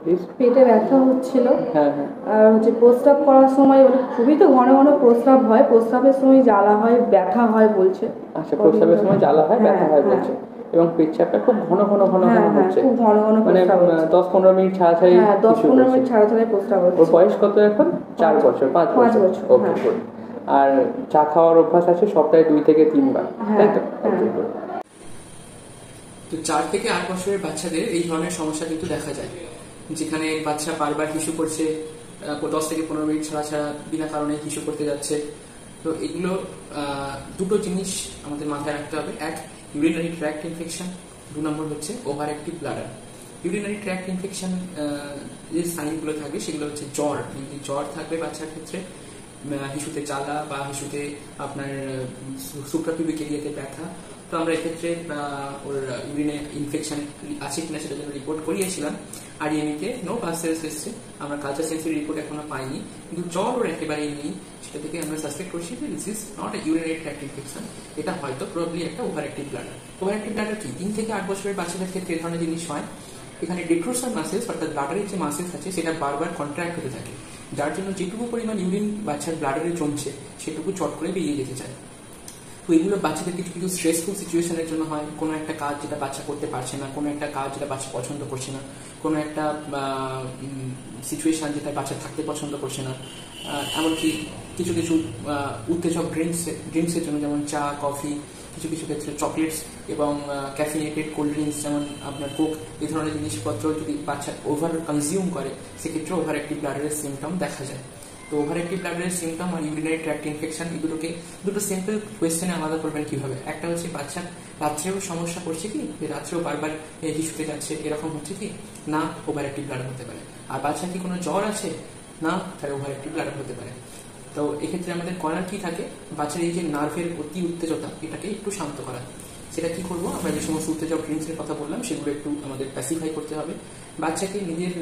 Please. পেটে ব্যথা হচ্ছিল। হ্যাঁ হ্যাঁ। আর হচ্ছে প্রস্রাব করার সময় মানে খুবই তো ঘন ঘন প্রস্রাব হয়, প্রস্রাবের সময় জ্বালা হয়, ব্যথা হয় বলছে। আচ্ছা, প্রস্রাবের সময় জ্বালা হয়, ব্যথা হয় বলছে, এবং পেচ্ছাপটা খুব ঘন ঘন ঘন ঘন হচ্ছে, খুব ঘন ঘন মানে প্রস্রাব হচ্ছে। 10-15 মিনিট ছাড়া ছাড়াই। হ্যাঁ, 10-15 মিনিট ছাড়া ছাড়াই প্রস্রাব হচ্ছে। ওর বয়স কত এখন? 4 বছর, 5 বছর। ওকে, গুড। আর চা খাওয়ার অভ্যাস আছে সপ্তাহে 2 থেকে 3 বার, তাই তো? ওকে, গুড। তো 4 থেকে 8 বছরের বাচ্চাদের এই ধরনের সমস্যা কিন্তু দেখা যায়, যেখানে বাচ্চা বারবার হিসু করছে, 10 থেকে 15 মিনিট ছাড়া ছাড়া বিনা কারণে হিসু করতে যাচ্ছে। তো এগুলো দুটো জিনিস আমাদের মাথায় রাখতে হবে। এক, ইউরিনারি ট্র্যাক্ট ইনফেকশন। 2 নম্বর হচ্ছে over active bladder. Urinary tract infection যে সাইনগুলো থাকে সেগুলো হচ্ছে জ্বর। জ্বর থাকবে বাচ্চার ক্ষেত্রে, হিসুতে জ্বালা বা হিসুতে আপনার সুপ্রাপিউবিক এরিয়াতে ব্যথা। তো আমরা এক্ষেত্রে ওর ইউরিনে ইনফেকশন আছে কিনা সেটার জন্য রিপোর্ট করিয়েছিলাম। আর এমনিতে নো পালসেস এসছে, আমরা কালচার সেন্সরি রিপোর্ট এখনো পাইনি, কিন্তু জ্বর ওর একেবারেই নেই। সেটা থেকে আমরা সাসপেক্ট করছি যে this is not a urinary tract infection, এটা হয়তো প্রবাবলি একটা over active bladder. Over active bladder কি? 3 থেকে 8 বছরের বাচ্চাদের ক্ষেত্রে এই ধরনের জিনিস হয়। এখানে ডেট্রোসাল মাসেলস অর্থাৎ ব্লাডারের যে মাসেলস আছে সেটা বারবার কন্ট্রাক্ট হতে থাকে, যার জন্য যেটুকু পরিমাণ ইউরিন বাচ্চার ব্লাডারে জমছে সেটুকু চট করে বেরিয়ে যেতে চায়। তো এগুলো বাচ্চাদের কিছু কিছু স্ট্রেসফুল সিচুয়েশনের জন্য হয়। কোনো একটা কাজ যেটা বাচ্চা করতে পারছে না, কোনো একটা কাজ যেটা বাচ্চা পছন্দ করছে না, কোনো একটা সিচুয়েশন যেটা বাচ্চা থাকতে পছন্দ করছে না, এমনকি কিছু কিছু উত্তেজক ড্রিঙ্কসের জন্য, যেমন চা, কফি, কিছু কিছু ক্ষেত্রে চকলেটস এবং ক্যাফিনেটেড কোল্ড ড্রিঙ্কস যেমন আপনার কোক, এই ধরনের জিনিসপত্র যদি বাচ্চা ওভার কনজিউম করে সেক্ষেত্রে ওভার অ্যাক্টিভ ব্লাডারের সিমটম দেখা যায়। তো ওভার অ্যাক্টিভ ব্লাডারের সিমটম আর ইউরিনারি ট্র্যাক্ট ইনফেকশন এগুলোকে দুটো সিম্পল কোয়েশ্চেনে আলাদা করবেন কিভাবে। একটা হচ্ছে বাচ্চা রাত্রেও সমস্যা করছে কি, রাত্রেও বারবার হিসুতে যাচ্ছে, এরকম হচ্ছে কি না, ওভার অ্যাক্টিভ ব্লাডার হতে পারে। আর বাচ্চা কি কোনো জ্বর আছে না, তাহলে ওভার অ্যাক্টিভ ব্লাডার হতে পারে। তো এক্ষেত্রে আমাদের করার কি থাকে, বাচ্চার এই যে নার্ভের অতি উত্তেজতা এটাকে একটু শান্ত করা। সেটা কি করবো, আমরা যে সমস্ত উত্তেজক ড্রিঙ্কসের কথা বললাম সেগুলো একটু আমাদের প্যাসিফাই করতে হবে, বাচ্চাকে নিজের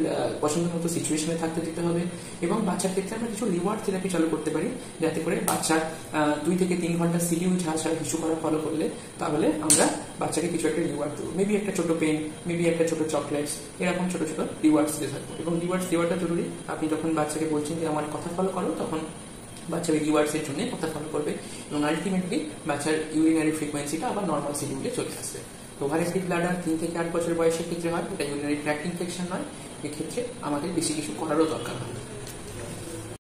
পছন্দ মতো সিচুয়েশনে থাকতে দিতে হবে, এবং বাচ্চার ক্ষেত্রে আমরা কিছু রিওয়ার্ড থেরাপি চালু করতে পারি, যাতে করে বাচ্চার 2 থেকে 3 ঘন্টা সিডিউল ছাড়া ছাড়া কিছু করা ফলো করলে তাহলে আমরা বাচ্চাকে কিছু একটা রিওয়ার্ড দেবো, মেবি একটা ছোট পেন, মেবি একটা ছোট চকলেটস, এরকম ছোট ছোট রিওয়ার্ডস দিয়ে থাকবো। এবং রিওয়ার্ডস দেওয়াটা জরুরি। আপনি যখন বাচ্চাকে বলছেন যে আমার কথা ফলো করো, তখন বাচ্চা ওই রিওয়ার্ডস এর জন্য কথা ফলো করবে, এবং আলটিমেটলি বাচ্চার ইউরিনারি ফ্রিকোয়েন্সিটা আবার নর্মাল শিডিউলে চলে আসবে। তো ওভার অ্যাক্টিভ ব্লাডার 3 থেকে 8 বছর বয়সের ক্ষেত্রে হয়, এটা ইউরিনারি ট্র্যাক্ট ইনফেকশন নয়। এক্ষেত্রে আমাদের বেশি কিছু করারও দরকার হয়।